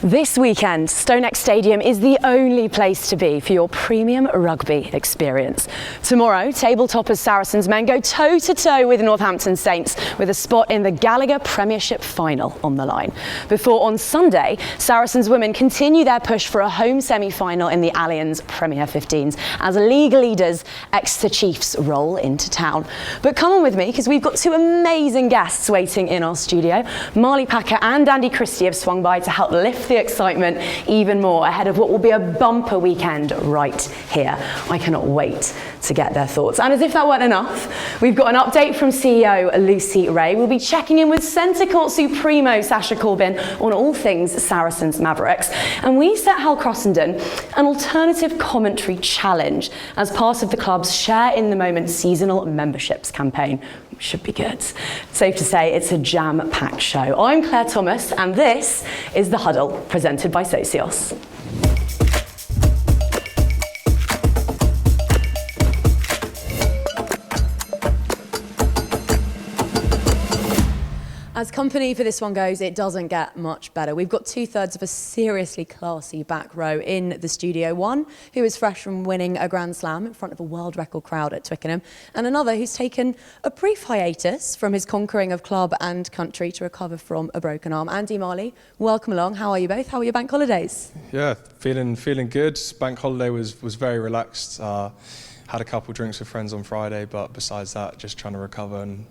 This weekend, StoneX Stadium is the only place to be for your premium rugby experience. Tomorrow, table toppers Saracens men go toe-to-toe with Northampton Saints with a spot in the Gallagher Premiership final on the line. Before on Sunday, Saracens women continue their push for a home semi-final in the Allianz Premier 15s as league leaders Exeter Chiefs roll into town. But come on with me because we've got two amazing guests waiting in our studio. Marlie and Andy Christie have swung by to help lift the excitement even more ahead of what will be a bumper weekend right here. I cannot wait to get their thoughts. And as if that weren't enough, we've got an update from CEO Lucy Wray. We'll be checking in with Centre Court Supremo Sasha Corbin on all things Saracens Mavericks. And we set Cruttenden an alternative commentary challenge as part of the club's Share in the Moment seasonal memberships campaign. Should be good. Safe to say it's a jam-packed show. I'm Claire Thomas and this is The Huddle, presented by Socios. As company for this one goes, it doesn't get much better. We've got two-thirds of a seriously classy back row in the studio. One who is fresh from winning a Grand Slam in front of a world record crowd at Twickenham, and another who's taken a brief hiatus from his conquering of club and country to recover from a broken arm. Andy, Marlie, welcome along. How are you both? How were your bank holidays? Yeah, feeling good. Bank holiday was very relaxed. Had a couple drinks with friends on Friday, but besides that, just trying to recover and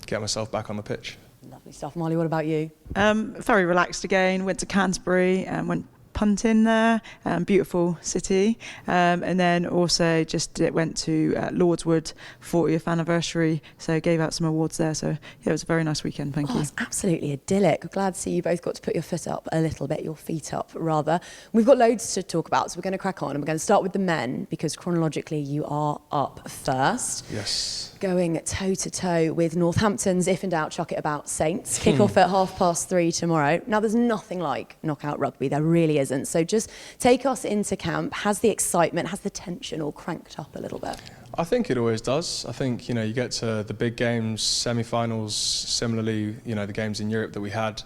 get myself back on the pitch. Lovely stuff. Marlie, what about you? Very relaxed again. Went to Canterbury and went punting there. Beautiful city. And then also just went to Lordswood 40th anniversary. So gave out some awards there. So yeah, it was a very nice weekend. Thank you. It's absolutely idyllic. Glad to see you both got to put your foot up a little bit, your feet up rather. We've got loads to talk about, so we're going to crack on. And we're going to start with the men because chronologically you are up first. Yes. Going toe-to-toe with Northampton's If in Doubt, Chuck It About Saints. Kick off at 3:30 tomorrow. Now, there's nothing like knockout rugby. There really isn't. So just take us into camp. Has the excitement, has the tension all cranked up a little bit? I think it always does. I think, you get to the big games, semi-finals, similarly, the games in Europe that we had.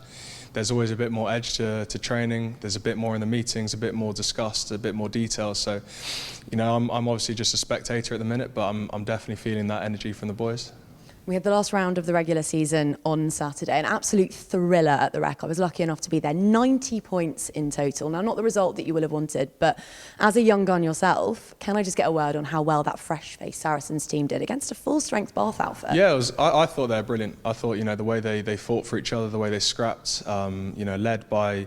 There's always a bit more edge to training. There's a bit more in the meetings, a bit more discussed, a bit more detail. So, I'm obviously just a spectator at the minute, but I'm definitely feeling that energy from the boys. We had the last round of the regular season on Saturday, an absolute thriller at the Rec. I was lucky enough to be there, 90 points in total. Now, not the result that you will have wanted, but as a young gun yourself, can I just get a word on how well that fresh-faced Saracens team did against a full-strength Bath outfit? Yeah, I thought they were brilliant. I thought, the way they fought for each other, the way they scrapped, led by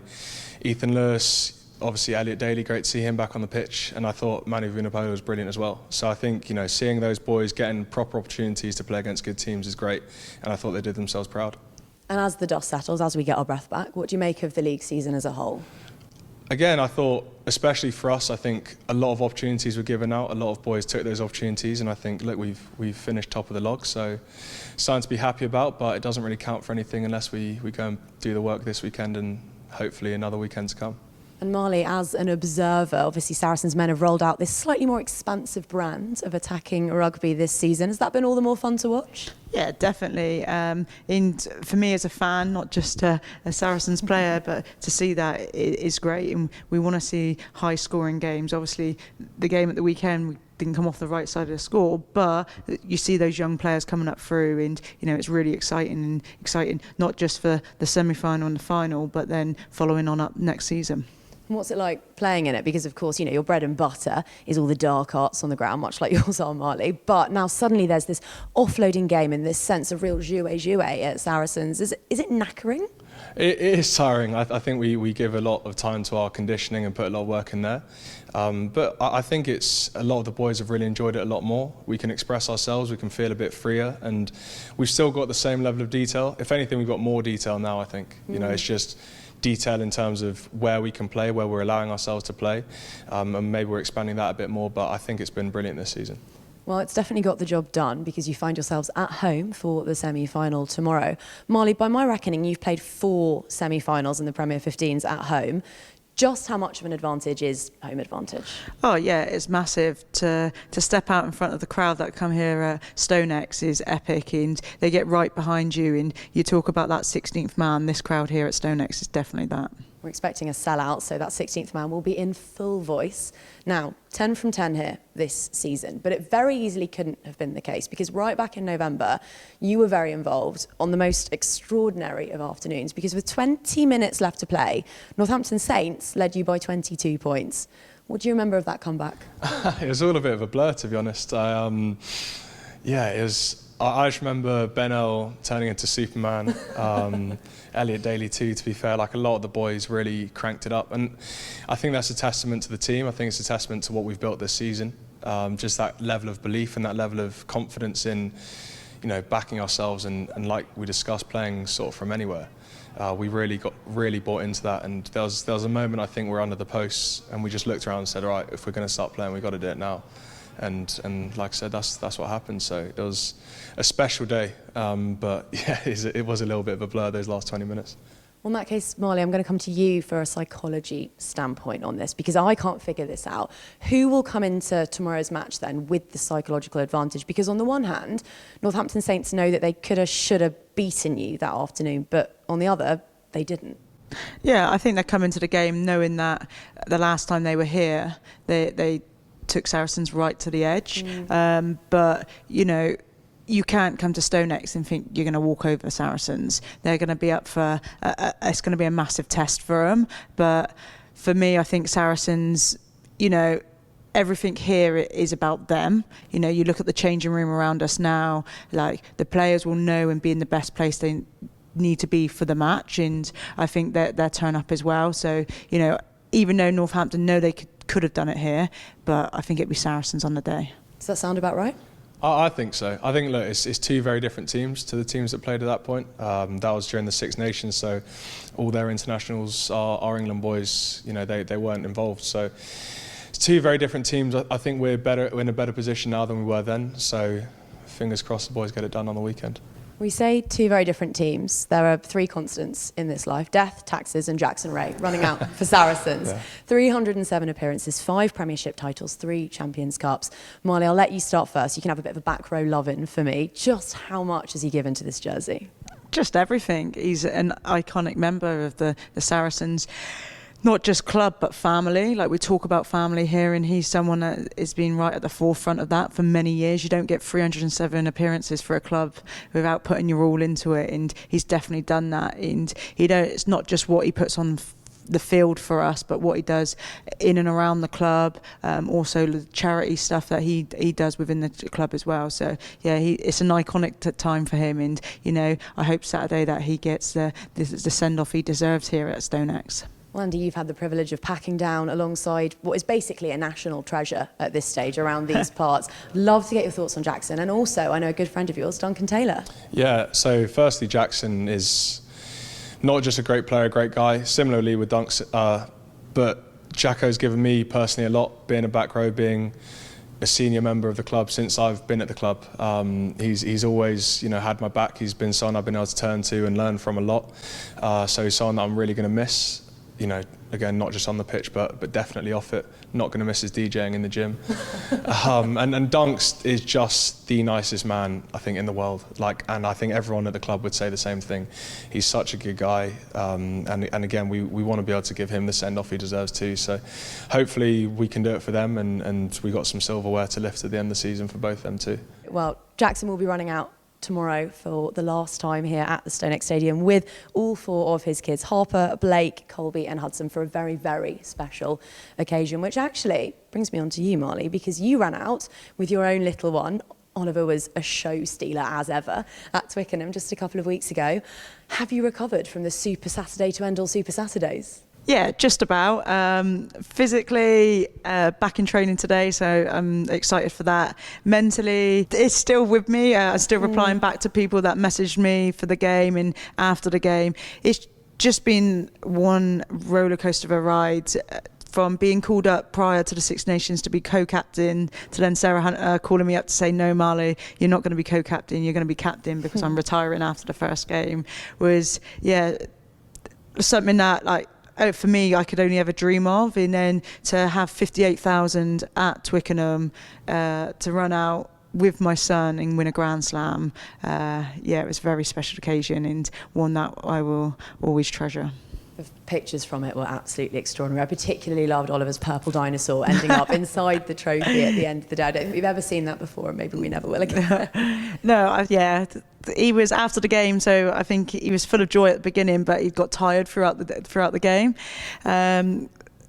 Ethan Lewis. Obviously, Elliot Daly, great to see him back on the pitch, and I thought Manu Vunipola was brilliant as well. So I think, seeing those boys getting proper opportunities to play against good teams is great, and I thought they did themselves proud. And as the dust settles, as we get our breath back, what do you make of the league season as a whole? Again, I thought, especially for us, I think a lot of opportunities were given out. A lot of boys took those opportunities, and I think, look, we've finished top of the log, so something to be happy about, but it doesn't really count for anything unless we go and do the work this weekend and hopefully another weekend to come. And Marlie, as an observer, obviously Saracens men have rolled out this slightly more expansive brand of attacking rugby this season. Has that been all the more fun to watch? Yeah, definitely. And for me as a fan, not just a Saracens player, but to see that is great. And we want to see high-scoring games. Obviously, the game at the weekend, we didn't come off the right side of the score, but you see those young players coming up through, and it's really exciting, not just for the semi-final and the final, but then following on up next season. What's it like playing in it? Because, of course, your bread and butter is all the dark arts on the ground, much like yours are, Marlie. But now suddenly there's this offloading game and this sense of real jouet at Saracens. Is it knackering? It is tiring. I think we give a lot of time to our conditioning and put a lot of work in there. But I think a lot of the boys have really enjoyed it a lot more. We can express ourselves, we can feel a bit freer, and we've still got the same level of detail. If anything, we've got more detail now, I think. It's just detail in terms of where we can play, where we're allowing ourselves to play, and maybe we're expanding that a bit more, but I think it's been brilliant this season. Well, it's definitely got the job done because you find yourselves at home for the semi-final tomorrow. Marlie, by my reckoning, you've played 4 semi-finals in the Premier 15s at home. Just how much of an advantage is home advantage? Oh yeah, it's massive. To step out in front of the crowd that come here at StoneX is epic, and they get right behind you, and you talk about that 16th man. This crowd here at StoneX is definitely that. We're expecting a sellout, so that 16th man will be in full voice. Now, 10 from 10 here this season, but it very easily couldn't have been the case because right back in November, you were very involved on the most extraordinary of afternoons because with 20 minutes left to play, Northampton Saints led you by 22 points. What do you remember of that comeback? It was all a bit of a blur, to be honest. I just remember Ben L turning into Superman, Elliot Daly too, to be fair. Like, a lot of the boys really cranked it up. And I think that's a testament to the team. I think it's a testament to what we've built this season. Just that level of belief and that level of confidence in, backing ourselves and like we discussed, playing sort of from anywhere. We really bought into that. And there was a moment, I think, we're under the posts and we just looked around and said, all right, if we're going to start playing, we've got to do it now. And like I said, that's what happened. So it was a special day, but yeah, it was a little bit of a blur those last 20 minutes. Well, in that case, Marlie, I'm going to come to you for a psychology standpoint on this because I can't figure this out. Who will come into tomorrow's match then with the psychological advantage? Because on the one hand, Northampton Saints know that they coulda, shoulda beaten you that afternoon, but on the other, they didn't. Yeah, I think they come into the game knowing that the last time they were here, they took Saracens right to the edge. But, you can't come to StoneX and think you're going to walk over Saracens. They're going to be up for, it's going to be a massive test for them. But for me, I think Saracens, everything here is about them. You look at the changing room around us now, like the players will know and be in the best place they need to be for the match. And I think that they'll turn up as well. So, even though Northampton know they could have done it here, but I think it'd be Saracens on the day. Does that sound about right? I think so. I think, look, it's two very different teams to the teams that played at that point. That was during the Six Nations, so all their internationals are England boys. They weren't involved. So it's two very different teams. I think we're in a better position now than we were then. So fingers crossed the boys get it done on the weekend. We say two very different teams. There are three constants in this life: death, taxes and Jackson Ray running out for Saracens. Yeah. 307 appearances, 5 Premiership titles, 3 Champions Cups. Marlie, I'll let you start first. You can have a bit of a back row love-in for me. Just how much has he given to this jersey? Just everything. He's an iconic member of the Saracens. Not just club, but family. Like, we talk about family here, and he's someone that has been right at the forefront of that for many years. You don't get 307 appearances for a club without putting your all into it, and he's definitely done that. And it's not just what he puts on the field for us, but what he does in and around the club, also the charity stuff that he does within the club as well. So yeah, it's an iconic time for him, and I hope Saturday that he gets the send-off he deserves here at StoneX. Well, Andy, you've had the privilege of packing down alongside what is basically a national treasure at this stage around these parts. Love to get your thoughts on Jackson, and also I know a good friend of yours, Duncan Taylor. Yeah, so firstly, Jackson is not just a great player, a great guy. Similarly with Dunks, but Jacko's given me personally a lot, being a back row, being a senior member of the club since I've been at the club. He's always had my back. He's been someone I've been able to turn to and learn from a lot. So he's someone that I'm really going to miss. Again, not just on the pitch, but definitely off it. Not going to miss his DJing in the gym. And Dunks is just the nicest man, I think, in the world. And I think everyone at the club would say the same thing. He's such a good guy. And again, we want to be able to give him the send-off he deserves too. So hopefully we can do it for them. And we got some silverware to lift at the end of the season for both them too. Well, Jackson will be running out tomorrow for the last time here at the StoneX Stadium with all 4 of his kids, Harper, Blake, Colby and Hudson, for a very, very special occasion, which actually brings me on to you, Marlie, because you ran out with your own little one. Oliver was a show stealer as ever at Twickenham just a couple of weeks ago. Have you recovered from the Super Saturday to end all Super Saturdays? Yeah, just about. Physically, back in training today, so I'm excited for that. Mentally, it's still with me. I'm still replying back to people that messaged me for the game and after the game. It's just been one roller coaster of a ride. From being called up prior to the Six Nations to be co-captain, to then Sarah Hunter calling me up to say, no, Marlie, you're not going to be co-captain, you're going to be captain because I'm retiring after the first game, was, something that, for me, I could only ever dream of. And then to have 58,000 at Twickenham, to run out with my son and win a Grand Slam, it was a very special occasion and one that I will always treasure. The pictures from it were absolutely extraordinary. I particularly loved Oliver's purple dinosaur ending up inside the trophy at the end of the day. I don't think we've ever seen that before, and maybe we never will again. No, yeah, he was after the game, so I think he was full of joy at the beginning, but he got tired throughout the game.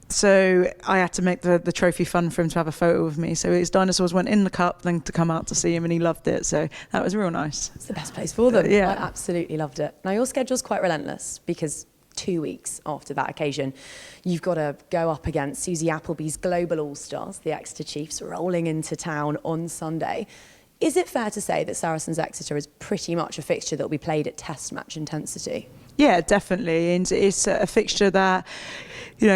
So I had to make the trophy fun for him to have a photo with me. So his dinosaurs went in the cup, then to come out to see him, and he loved it. So that was real nice. It's the best place for them. Yeah. I absolutely loved it. Now, your schedule's quite relentless because 2 weeks after that occasion, you've got to go up against Susie Appleby's Global All-Stars, the Exeter Chiefs, rolling into town on Sunday. Is it fair to say that Saracens Exeter is pretty much a fixture that will be played at test match intensity? Yeah, definitely. And it's a fixture that,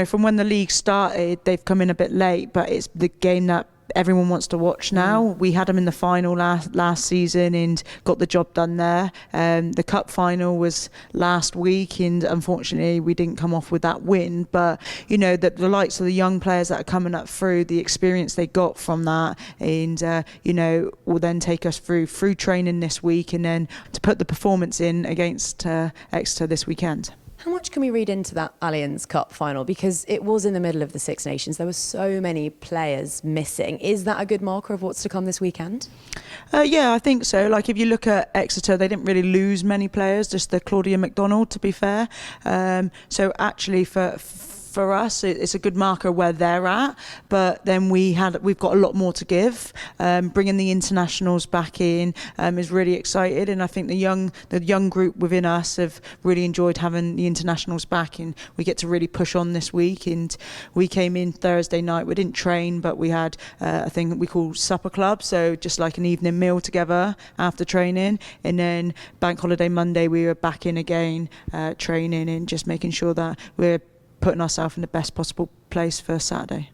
from when the league started, they've come in a bit late, but it's the game that everyone wants to watch now. We had them in the final last season and got the job done there. The cup final was last week, and unfortunately we didn't come off with that win. But the likes of the young players that are coming up through, the experience they got from that, and will then take us through training this week, and then to put the performance in against Exeter this weekend. How much can we read into that Allianz Cup final? Because it was in the middle of the Six Nations. There were so many players missing. Is that a good marker of what's to come this weekend? Yeah, I think so. Like, if you look at Exeter, they didn't really lose many players, just the Claudia McDonald, to be fair. So actually for us, it's a good marker where they're at, but then we've got a lot more to give. Bringing the internationals back in is really excited, and I think the young group within us have really enjoyed having the internationals back, and we get to really push on this week. And we came in Thursday night. We didn't train, but we had a thing that we call supper club, so just like an evening meal together after training, and then Bank Holiday Monday we were back in again, training and just making sure that we're putting ourselves in the best possible place for Saturday.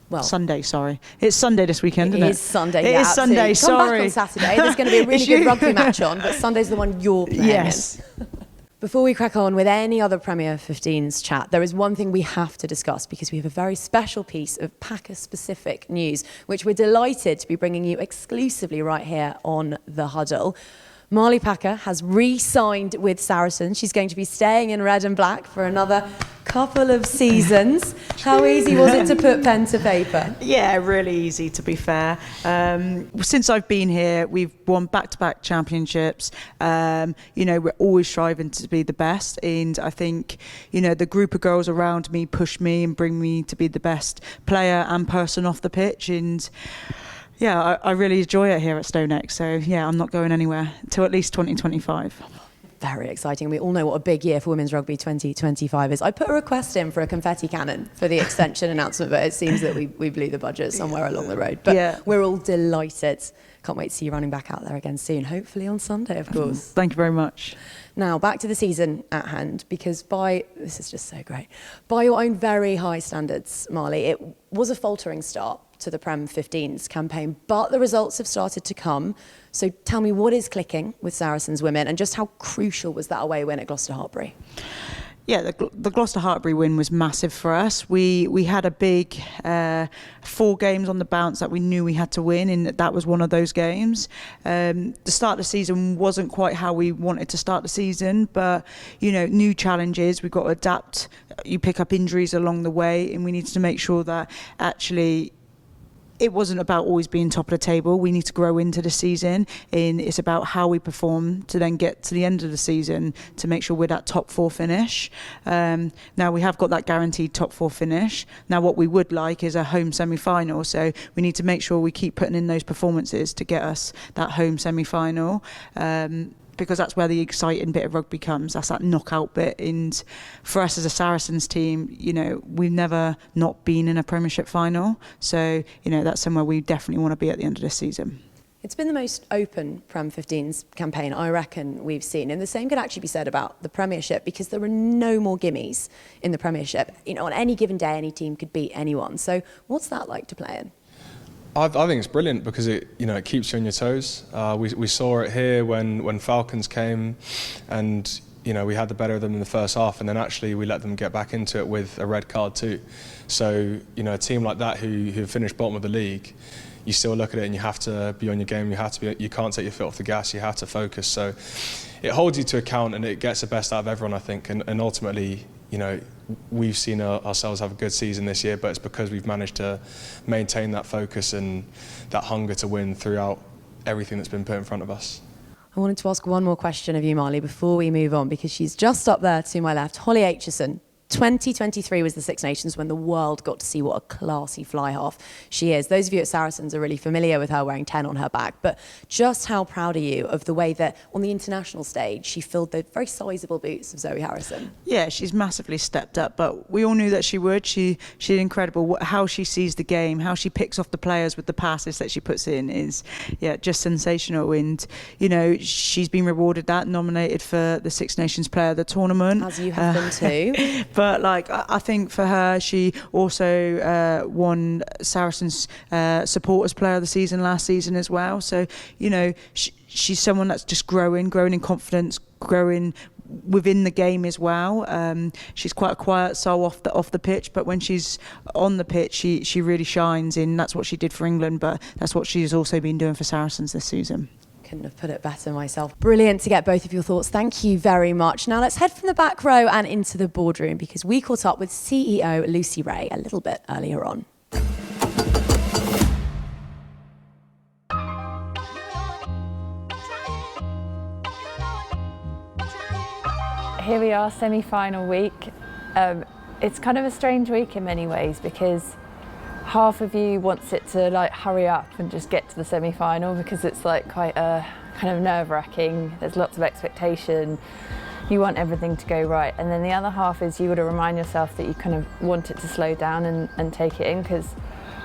Well, Sunday, sorry. It's Sunday this weekend, isn't it? It is Sunday, It yeah, is absolutely. Sunday, Come sorry. back on Saturday. There's going to be a really good rugby match on, but Sunday's the one you're playing Yes. in. Before we crack on with any other Premier 15s chat, there is one thing we have to discuss because we have a very special piece of Packer-specific news, which we're delighted to be bringing you exclusively right here on The Huddle. Marlie Packer has re-signed with Saracens. She's going to be staying in red and black for another couple of seasons. How easy was it to put pen to paper? Yeah, really easy, to be fair. Since I've been here, we've won back-to-back championships. We're always striving to be the best, and I think the group of girls around me push me and bring me to be the best player and person off the pitch. And yeah, I really enjoy it here at StoneX. So yeah, I'm not going anywhere till at least 2025. Very exciting. We all know what a big year for women's rugby 2025 is. I put a request in for a confetti cannon for the extension announcement, but it seems that we blew the budget somewhere along the road. But yeah, we're all delighted. Can't wait to see you running back out there again soon, hopefully on Sunday, of course. Thank you very much. Now, back to the season at hand, because this is just so great, by your own very high standards, Marlie, it was a faltering start to the Prem 15s campaign, but the results have started to come. So tell me, what is clicking with Saracens women, and just how crucial was that away win at Gloucester Hartpury? Yeah, the Gloucester Hartpury win was massive for us. We had a big 4 games on the bounce that we knew we had to win, and that was one of those games. The start of the season wasn't quite how we wanted to start the season, but new challenges. We've got to adapt. You pick up injuries along the way, and we needed to make sure that actually it wasn't about always being top of the table. We need to grow into the season, and it's about how we perform to then get to the end of the season to make sure we're that top 4 finish. Now we have got that guaranteed top 4 finish. Now what we would like is a home semi-final, so we need to make sure we keep putting in those performances to get us that home semi-final. Because that's where the exciting bit of rugby comes. That's that knockout bit. And for us as a Saracens team, we've never not been in a Premiership final. So, that's somewhere we definitely want to be at the end of this season. It's been the most open Prem 15s campaign I reckon we've seen. And the same could actually be said about the Premiership, because there are no more gimmies in the Premiership. On any given day, any team could beat anyone. So what's that like to play in? I think it's brilliant because it keeps you on your toes. We saw it here when Falcons came, and we had the better of them in the first half, and then actually we let them get back into it with a red card too. So a team like that who finished bottom of the league, you still look at it and you have to be on your game. You can't take your foot off the gas. You have to focus. So it holds you to account, and it gets the best out of everyone, I think. And ultimately, you know, we've seen ourselves have a good season this year, but it's because we've managed to maintain that focus and that hunger to win throughout everything that's been put in front of us. I wanted to ask one more question of you, Marlie, before we move on, because she's just up there to my left. Holly Aitchison. 2023 was the Six Nations when the world got to see what a classy fly half she is. Those of you at Saracens are really familiar with her wearing 10 on her back, but just how proud are you of the way that on the international stage she filled the very sizable boots of Zoe Harrison? Yeah, she's massively stepped up, but we all knew that she would. She did incredible. How she sees the game, how she picks off the players with the passes that she puts in is, just sensational. And, you know, she's been rewarded that, nominated for the Six Nations Player of the Tournament. As you have been too. But like, I think for her, she also won Saracens Supporters Player of the Season last season as well. So, you know, she's someone that's just growing in confidence, growing within the game as well. She's quite a quiet soul off the pitch, but when she's on the pitch, she really shines. And that's what she did for England, but that's what she's also been doing for Saracens this season. Couldn't have put it better myself. Brilliant to get both of your thoughts. Thank you very much. Now let's head from the back row and into the boardroom, because we caught up with CEO Lucy Wray a little bit earlier on. Here we are, semi-final week. It's kind of a strange week in many ways, because half of you wants it to like hurry up and just get to the semi-final, because it's like quite kind of nerve-wracking. There's lots of expectation. You want everything to go right, and then the other half is you got to remind yourself that you kind of want it to slow down and take it in, because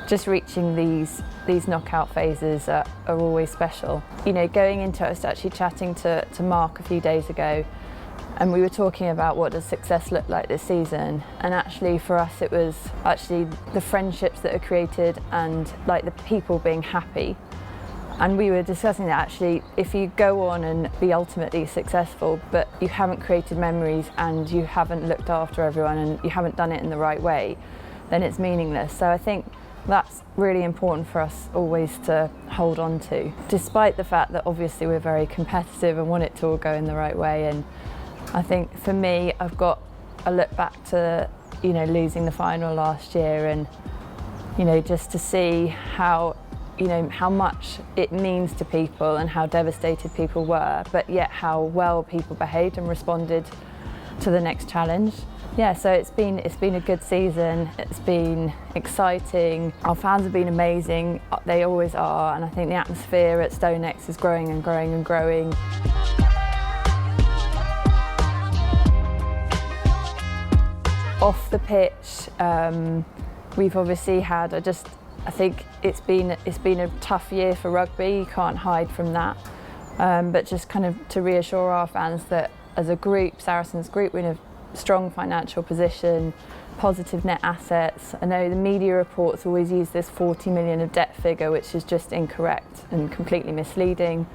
just reaching these knockout phases are always special. You know, going into it, I was actually chatting to Mark a few days ago, and we were talking about what does success look like this season, and actually for us it was actually the friendships that are created and like the people being happy. And we were discussing that actually if you go on and be ultimately successful but you haven't created memories and you haven't looked after everyone and you haven't done it in the right way, then it's meaningless. So I think that's really important for us always to hold on to, despite the fact that obviously we're very competitive and want it to all go in the right way. And I think for me, I've got a look back to, you know, losing the final last year, and, you know, just to see how, you know, how much it means to people and how devastated people were, but yet how well people behaved and responded to the next challenge. Yeah, so it's been a good season. It's been exciting. Our fans have been amazing. They always are, and I think the atmosphere at StoneX is growing and growing and growing. Off the pitch, we've obviously had I think it's been a tough year for rugby. You can't hide from that. But just kind of to reassure our fans that as a group, Saracens group, we're in a strong financial position, positive net assets. I know the media reports always use this 40 million of debt figure, which is just incorrect and completely misleading.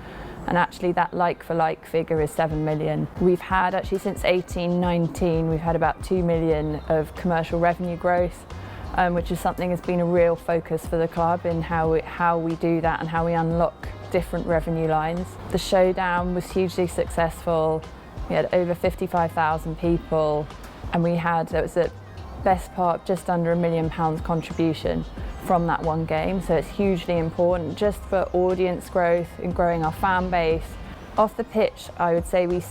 And actually that like-for-like figure is 7 million. We've had, actually since 18-19, we've had about 2 million of commercial revenue growth, which is something that's been a real focus for the club in how we do that and how we unlock different revenue lines. The showdown was hugely successful. We had over 55,000 people, and that was the best part, just under £1 million contribution from that one game. So it's hugely important just for audience growth and growing our fan base. Off the pitch, I would say we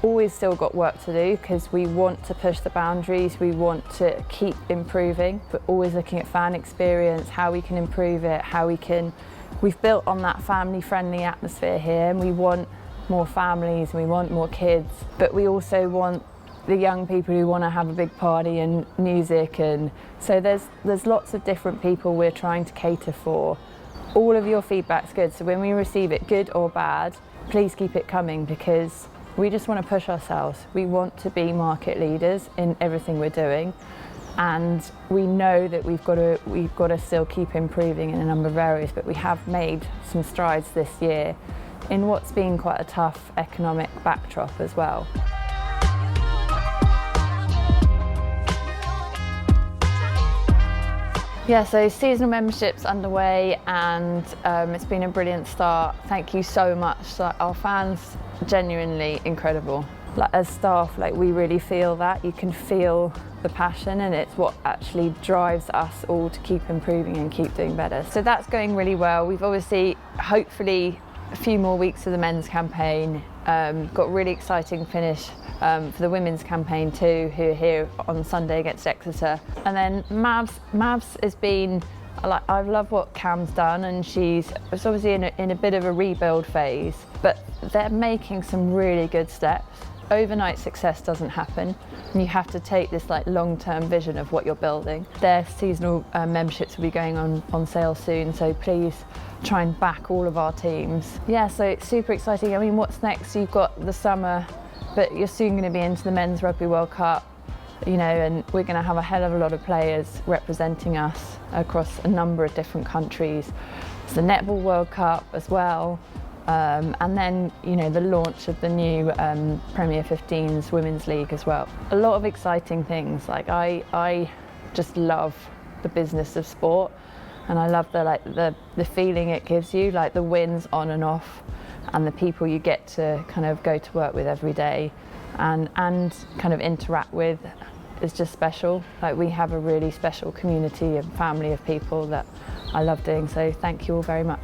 always still got work to do, because we want to push the boundaries, we want to keep improving, but always looking at fan experience, how we can improve it, we've built on that family-friendly atmosphere here, and we want more families and we want more kids, but we also want the young people who want to have a big party and music, and so there's lots of different people we're trying to cater for. All of your feedback's good, so when we receive it, good or bad, please keep it coming, because we just want to push ourselves. We want to be market leaders in everything we're doing, and we know that we've got to still keep improving in a number of areas, but we have made some strides this year in what's been quite a tough economic backdrop as well. Yeah, so seasonal membership's underway, and it's been a brilliant start. Thank you so much. Our fans, genuinely incredible. like as staff, like we really feel that. You can feel the passion, and it's what actually drives us all to keep improving and keep doing better. So that's going really well. We've obviously, hopefully, a few more weeks of the men's campaign. Got a really exciting finish for the women's campaign too, who are here on Sunday against Exeter. And then Mavs has been, I love what Cam's done, and she's obviously in a bit of a rebuild phase, but they're making some really good steps. Overnight success doesn't happen, and you have to take this like long-term vision of what you're building. Their seasonal memberships will be going on sale soon, so please try and back all of our teams. Yeah, so it's super exciting. I mean, what's next? You've got the summer, but you're soon going to be into the Men's Rugby World Cup, you know, and we're going to have a hell of a lot of players representing us across a number of different countries. It's the Netball World Cup as well. And then, you know, the launch of the new Premier 15s Women's League as well. A lot of exciting things. Like I just love the business of sport, and I love the feeling it gives you, like the wins on and off, and the people you get to kind of go to work with every day, and kind of interact with is just special. Like we have a really special community and family of people that I love doing. So thank you all very much.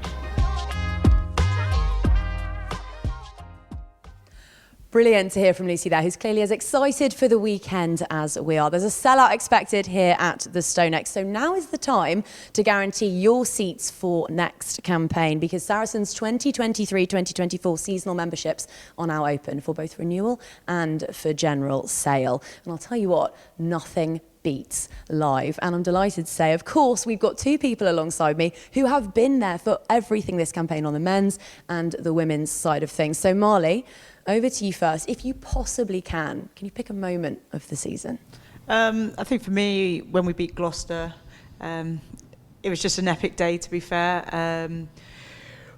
Brilliant to hear from Lucy there, who's clearly as excited for the weekend as we are. There's a sellout expected here at the StoneX, so now is the time to guarantee your seats for next campaign, because Saracens 2023-2024 seasonal memberships are now open for both renewal and for general sale. And I'll tell you what, nothing beats live. And I'm delighted to say, of course, we've got two people alongside me who have been there for everything this campaign on the men's and the women's side of things. So Marlie, over to you first. If you possibly can you pick a moment of the season? I think for me, when we beat Gloucester, it was just an epic day, to be fair.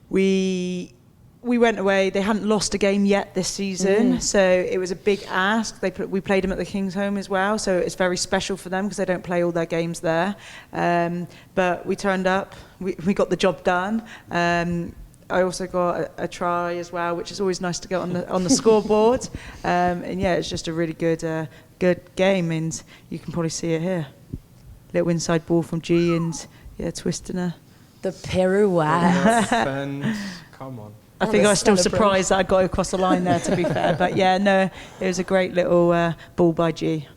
We went away. They hadn't lost a game yet this season, so it was a big ask. We played them at the King's Home as well, so it's very special for them because they don't play all their games there. But we turned up. We got the job done. I also got a try as well, which is always nice to get on the scoreboard. And yeah, it's just a really good game, and you can probably see it here. Little inside ball from G, and yeah, twisting her. The pirouette. Come on. I think I was still surprised that I got across the line there, to be fair. But yeah, no, it was a great little ball by G.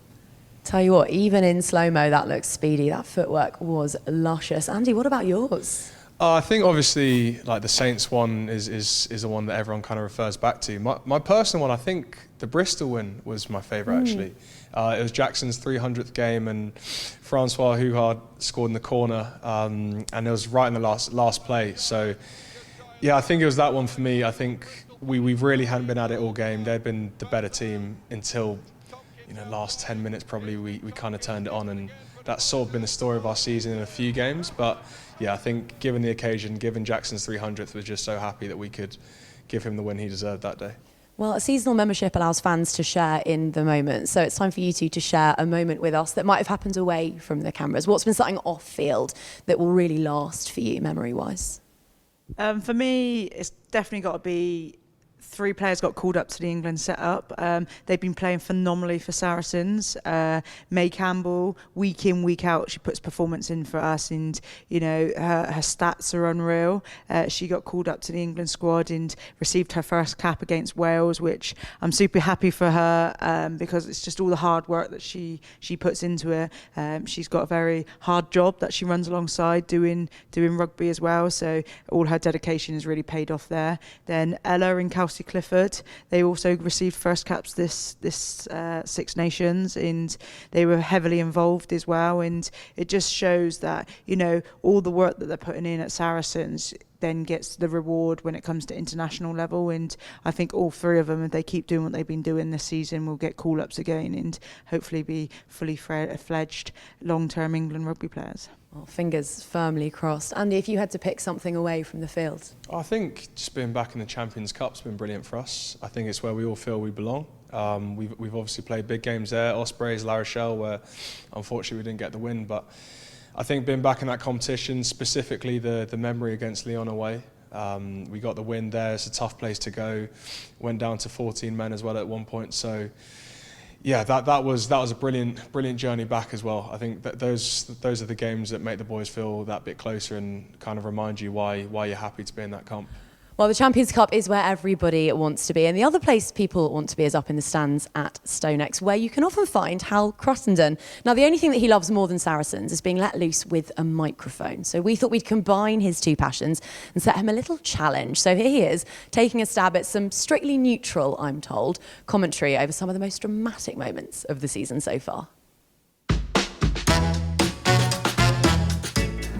Tell you what, even in slow-mo, that looks speedy. That footwork was luscious. Andy, what about yours? I think obviously like the Saints one is the one that everyone kind of refers back to. My personal one, I think the Bristol win was my favourite actually. It was Jackson's 300th game, and Francois Hougaard scored in the corner, and it was right in the last play. So yeah, I think it was that one for me. I think we really hadn't been at it all game. They'd been the better team until, you know, last 10 minutes probably we kind of turned it on, and that's sort of been the story of our season in a few games. But yeah, I think given the occasion, given Jackson's 300th, we're just so happy that we could give him the win he deserved that day. Well, a seasonal membership allows fans to share in the moment. So it's time for you two to share a moment with us that might have happened away from the cameras. What's been something off field that will really last for you memory-wise? For me, it's definitely got to be 3 players got called up to the England setup. They've been playing phenomenally for Saracens. May Campbell, week in, week out, she puts performance in for us, and you know her stats are unreal. She got called up to the England squad and received her first cap against Wales, which I'm super happy for her because it's just all the hard work that she puts into it. She's got a very hard job that she runs alongside doing rugby as well. So all her dedication has really paid off there. Then Ella and Kelsey Clifford, they also received first caps this Six Nations, and they were heavily involved as well. And it just shows that, you know, all the work that they're putting in at Saracens then gets the reward when it comes to international level. And I think all 3 of them, if they keep doing what they've been doing this season, will get call-ups again and hopefully be fully fledged long-term England rugby players. Well, fingers firmly crossed. Andy, if you had to pick something away from the field? I think just being back in the Champions Cup's been brilliant for us. I think it's where we all feel we belong. We've obviously played big games there, Ospreys, La Rochelle, where unfortunately we didn't get the win, but I think being back in that competition, specifically the memory against Lyon away, We got the win there. It's a tough place to go. Went down to 14 men as well at one point. So yeah, that was a brilliant journey back as well. I think that those are the games that make the boys feel that bit closer and kind of remind you why you're happy to be in that comp. Well, the Champions Cup is where everybody wants to be, and the other place people want to be is up in the stands at StoneX, where you can often find Hal Cruttenden. Now, the only thing that he loves more than Saracens is being let loose with a microphone. So we thought we'd combine his two passions and set him a little challenge. So here he is, taking a stab at some strictly neutral, I'm told, commentary over some of the most dramatic moments of the season so far.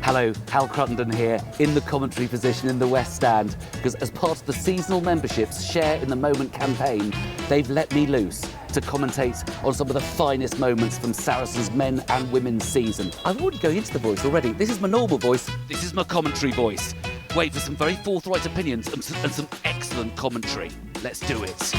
Hello, Hal Cruttenden here, in the commentary position in the West Stand, because as part of the seasonal membership's Share in the Moment campaign, they've let me loose to commentate on some of the finest moments from Saracens' men and women's season. I'm already going into the voice already. This is my normal voice, this is my commentary voice. Wait for some very forthright opinions and some excellent commentary. Let's do it.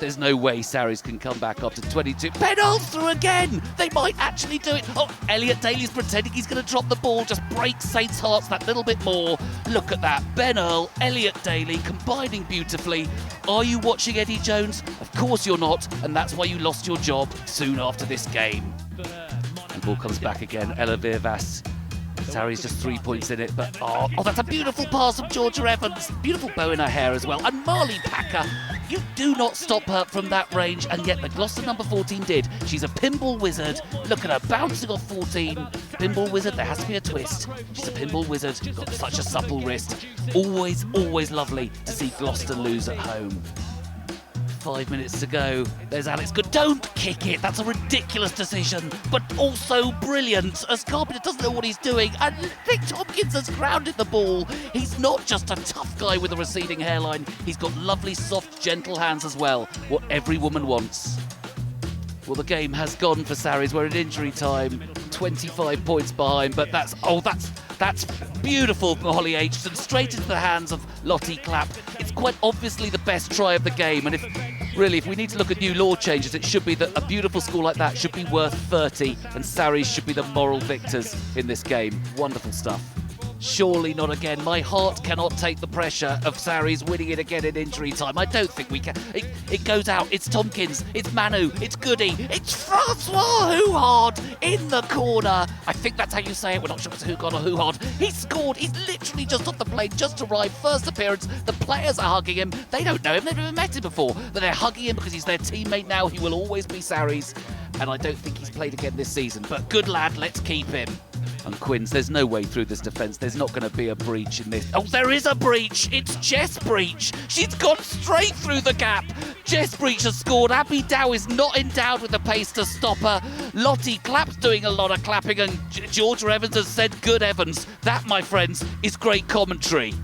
There's no way Sarries can come back after 22. Penalty through again! They might actually do it. Oh, Elliot Daly's pretending he's going to drop the ball. Just break Saints' hearts that little bit more. Look at that. Ben Earl, Elliot Daly combining beautifully. Are you watching Eddie Jones? Of course you're not, and that's why you lost your job soon after this game. And ball comes back again. Ella Virvas. Sarries just 3 points in it, but oh, that's a beautiful pass from Georgia Evans. Beautiful bow in her hair as well. And Marlie Packer, you do not stop her from that range, and yet the Gloucester number 14 did. She's a pinball wizard. Look at her bouncing off 14. Pinball wizard, there has to be a twist. She's a pinball wizard, got such a supple wrist. Always, always lovely to see Gloucester lose at home. 5 minutes to go. There's Alex Good. Don't kick it. That's a ridiculous decision, but also brilliant, as Corbin doesn't know what he's doing. And Nick Tompkins has grounded the ball. He's not just a tough guy with a receding hairline. He's got lovely, soft, gentle hands as well. What every woman wants. Well, the game has gone for Sarries. We're in injury time. 25 points behind, but that's beautiful for Holly Aitchison. Straight into the hands of Lottie Clapp. It's quite obviously the best try of the game, and if we need to look at new law changes, it should be that a beautiful score like that should be worth 30, and Sarries should be the moral victors in this game. Wonderful stuff. Surely not again. My heart cannot take the pressure of Sarries winning it again in injury time. I don't think we can. It goes out. It's Tompkins. It's Manu. It's Goody. It's Francois Huhard in the corner. I think that's how you say it. We're not sure if it's Hugon or Huhard. He scored. He's literally just off the plane, just arrived. First appearance. The players are hugging him. They don't know him. They've never met him before. But they're hugging him because he's their teammate now. He will always be Sarries. And I don't think he's played again this season. But good lad, let's keep him. And Quinns, there's no way through this defence. There's not going to be a breach in this. Oh, there is a breach. It's Jess Breach. She's gone straight through the gap. Jess Breach has scored. Abby Dow is not endowed with the pace to stop her. Lottie Clapp's doing a lot of clapping, and Georgia Evans has said, good Evans. That, my friends, is great commentary.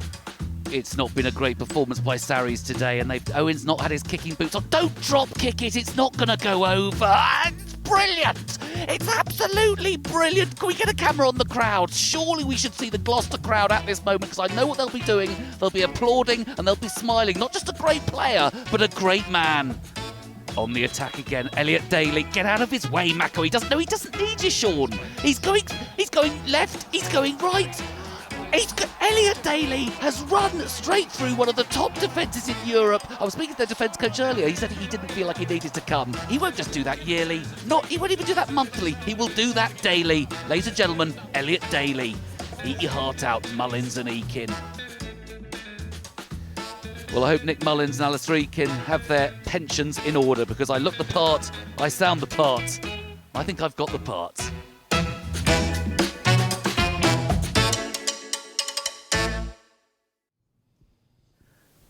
It's not been a great performance by Sarries today, and Owen's not had his kicking boots on. Don't drop kick it. It's not going to go over. It's brilliant. It's absolutely brilliant. Can we get a camera on the crowd? Surely we should see the Gloucester crowd at this moment, because I know what they'll be doing. They'll be applauding and they'll be smiling. Not just a great player, but a great man. On the attack again, Elliot Daly. Get out of his way, Mako. He doesn't need you, Sean. He's going left. He's going right. Elliot Daly has run straight through one of the top defences in Europe. I was speaking to their defence coach earlier. He said he didn't feel like he needed to come. He won't just do that yearly. He won't even do that monthly. He will do that daily. Ladies and gentlemen, Elliot Daly. Eat your heart out, Mullins and Eakin. Well, I hope Nick Mullins and Alistair Eakin have their pensions in order, because I look the part, I sound the part. I think I've got the part.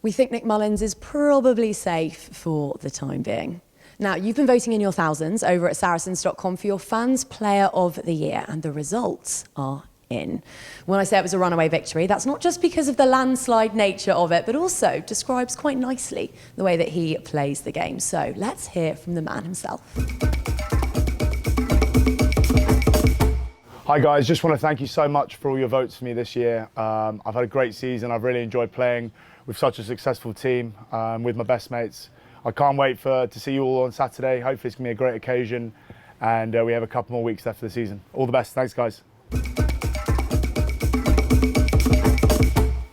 We think Nick Mullins is probably safe for the time being. Now, you've been voting in your thousands over at saracens.com for your fans' player of the year, and the results are in. When I say it was a runaway victory, that's not just because of the landslide nature of it, but also describes quite nicely the way that he plays the game. So let's hear from the man himself. Hi guys, just want to thank you so much for all your votes for me this year. I've had a great season. I've really enjoyed playing with such a successful team, with my best mates. I can't wait to see you all on Saturday. Hopefully it's going to be a great occasion, and we have a couple more weeks left of the season. All the best. Thanks, guys.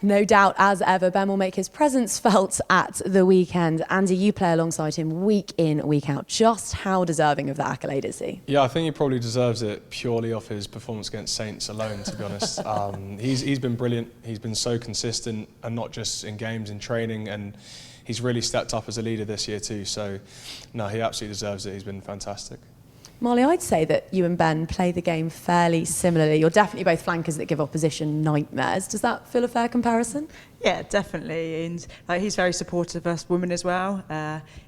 No doubt, as ever, Ben will make his presence felt at the weekend. Andy, you play alongside him week in, week out. Just how deserving of that accolade is he? Yeah, I think he probably deserves it purely off his performance against Saints alone, to be honest. He's been brilliant. He's been so consistent, and not just in games, in training, and he's really stepped up as a leader this year too. So, no, he absolutely deserves it. He's been fantastic. Marlie, I'd say that you and Ben play the game fairly similarly. You're definitely both flankers that give opposition nightmares. Does that feel a fair comparison? Yeah, definitely. And he's very supportive of us women as well.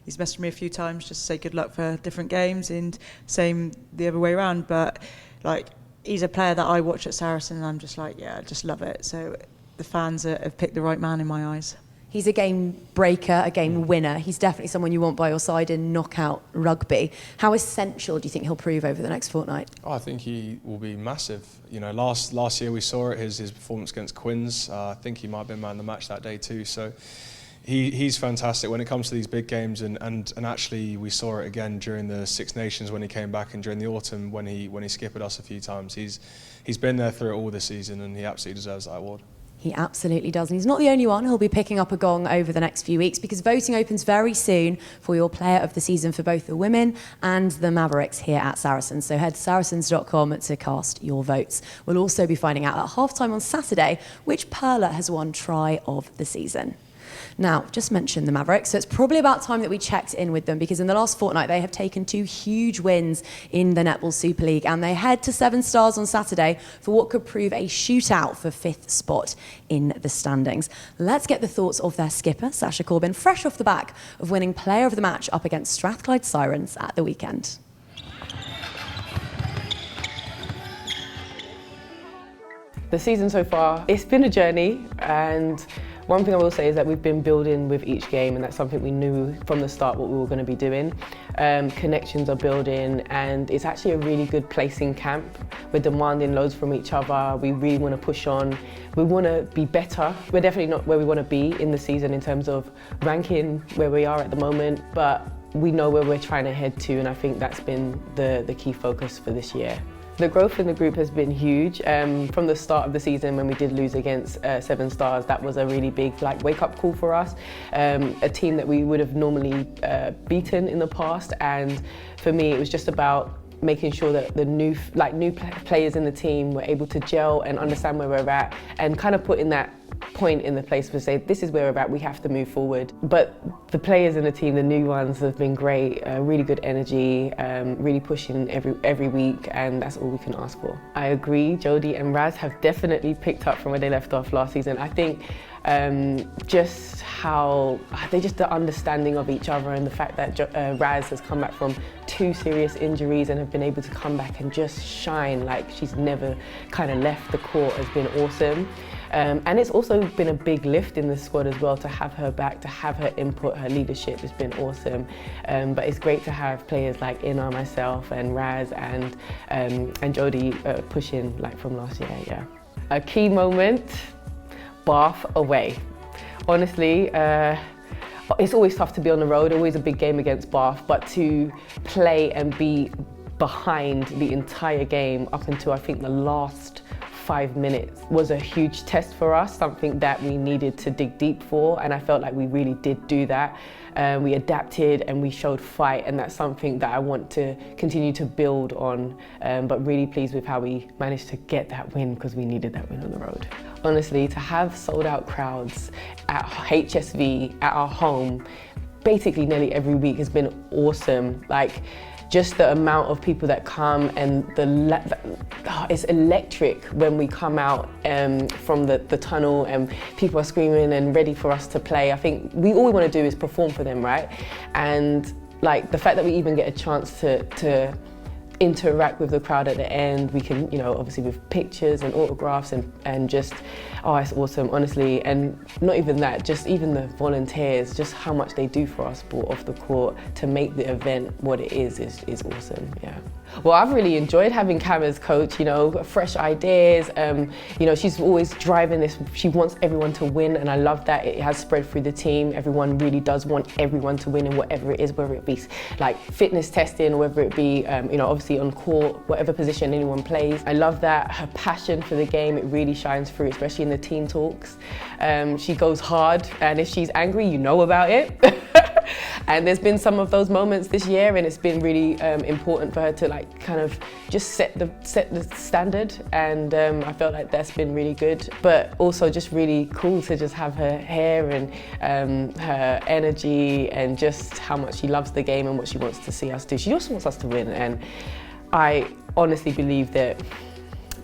He's messaged me a few times just to say good luck for different games, and same the other way around. But he's a player that I watch at Saracens, and I'm just like, yeah, I just love it. So the fans have picked the right man in my eyes. He's a game breaker, a game winner. He's definitely someone you want by your side in knockout rugby. How essential do you think he'll prove over the next fortnight? Oh, I think he will be massive. You know, last year we saw it, his performance against Quins. I think he might have been man of the match that day too. So he's fantastic when it comes to these big games, and actually we saw it again during the Six Nations when he came back, and during the autumn when he skippered us a few times. He's been there through it all this season, and he absolutely deserves that award. He absolutely does. And he's not the only one who'll be picking up a gong over the next few weeks, because voting opens very soon for your player of the season for both the women and the Mavericks here at Saracens. So head to saracens.com to cast your votes. We'll also be finding out at halftime on Saturday which Perla has won try of the season. Now, just mentioned the Mavericks, so it's probably about time that we checked in with them, because in the last fortnight they have taken 2 huge wins in the Netball Super League, and they head to 7 Stars on Saturday for what could prove a shootout for 5th spot in the standings. Let's get the thoughts of their skipper, Sasha Corbin, fresh off the back of winning Player of the Match up against Strathclyde Sirens at the weekend. The season so far, it's been a journey, and one thing I will say is that we've been building with each game, and that's something we knew from the start what we were going to be doing. Connections are building, and it's actually a really good place in camp. We're demanding loads from each other. We really want to push on. We want to be better. We're definitely not where we want to be in the season in terms of ranking where we are at the moment, but we know where we're trying to head to, and I think that's been the key focus for this year. The growth in the group has been huge. From the start of the season when we did lose against 7 Stars, that was a really big wake-up call for us. A team that we would have normally beaten in the past, and for me it was just about making sure that the new players in the team were able to gel and understand where we're at, and kind of putting that point in the place to say, this is where we're at, we have to move forward. But the players in the team, the new ones, have been great, really good energy, really pushing every week, and that's all we can ask for. I agree, Jodie and Raz have definitely picked up from where they left off last season. I think just the understanding of each other, and the fact that Raz has come back from 2 serious injuries and have been able to come back and just shine like she's never kind of left the court has been awesome. And it's also been a big lift in the squad as well, to have her back, to have her input, her leadership has been awesome. But it's great to have players like Ina, myself, and Raz, and Jodie pushing from last year, yeah. A key moment, Bath away. Honestly, it's always tough to be on the road, always a big game against Bath, but to play and be behind the entire game up until I think the last 5 minutes was a huge test for us, something that we needed to dig deep for, and I felt like we really did do that. We adapted and we showed fight, and that's something that I want to continue to build on, but really pleased with how we managed to get that win, because we needed that win on the road. Honestly, to have sold out crowds at HSV, at our home, basically nearly every week has been awesome. Just the amount of people that come, and it's electric when we come out from the tunnel and people are screaming and ready for us to play. I think all we want to do is perform for them, right? And the fact that we even get a chance to interact with the crowd at the end, we can, obviously with pictures and autographs and just, it's awesome, honestly. And not even that, just even the volunteers, just how much they do for our sport off the court to make the event what it is awesome, yeah. Well, I've really enjoyed having Cam as coach, fresh ideas. She's always driving this, she wants everyone to win, and I love that it has spread through the team. Everyone really does want everyone to win in whatever it is, whether it be fitness testing, whether it be, obviously on court, whatever position anyone plays. I love that, her passion for the game, it really shines through, especially in the the team talks. She goes hard, and if she's angry, you know about it. And there's been some of those moments this year, and it's been really important for her to like kind of just set the standard, and I felt like that's been really good. But also just really cool to just have her hair and her energy and just how much she loves the game and what she wants to see us do. She just wants us to win, and I honestly believe that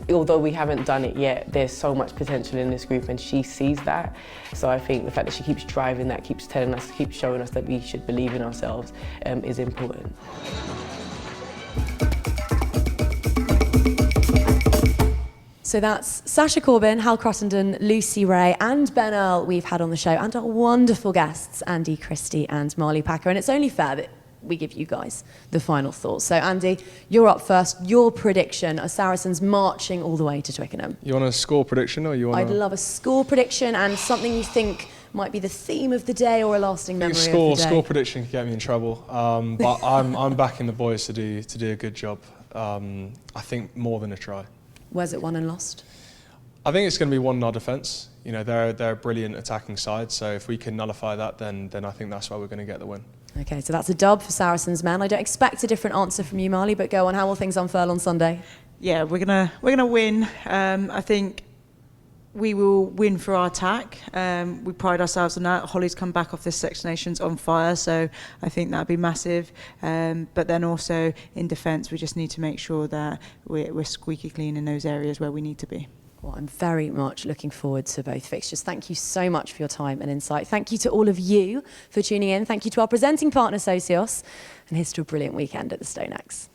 although we haven't done it yet, there's so much potential in this group, and she sees that. So I think the fact that she keeps driving that, keeps telling us, keeps showing us that we should believe in ourselves is important. So that's Sasha Corbin, Hal Cruttenden, Lucy Wray and Ben Earl we've had on the show, and our wonderful guests, Andy, Christie and Marlie Packer. And it's only fair that we give you guys the final thoughts. So Andy, you're up first. Your prediction, are Saracens marching all the way to Twickenham? You want a score prediction, or you want? I'd love a score prediction and something you think might be the theme of the day or a lasting memory of the day. Score prediction could get me in trouble, but I'm backing the boys to do a good job. I think more than a try. Where's it won and lost? I think it's going to be one in our defence. You know, they're a brilliant attacking side, so if we can nullify that, then I think that's where we're going to get the win. Okay, so that's a dub for Saracens men. I don't expect a different answer from you, Marlie, but go on. How will things unfurl on Sunday? Yeah, we're gonna win. I think we will win for our attack. We pride ourselves on that. Holly's come back off this Six Nations on fire, so I think that'd be massive. But then also in defence, we just need to make sure that we're squeaky clean in those areas where we need to be. Well, I'm very much looking forward to both fixtures. Thank you so much for your time and insight. Thank you to all of you for tuning in. Thank you to our presenting partner, Socios. And here's to a brilliant weekend at the StoneX.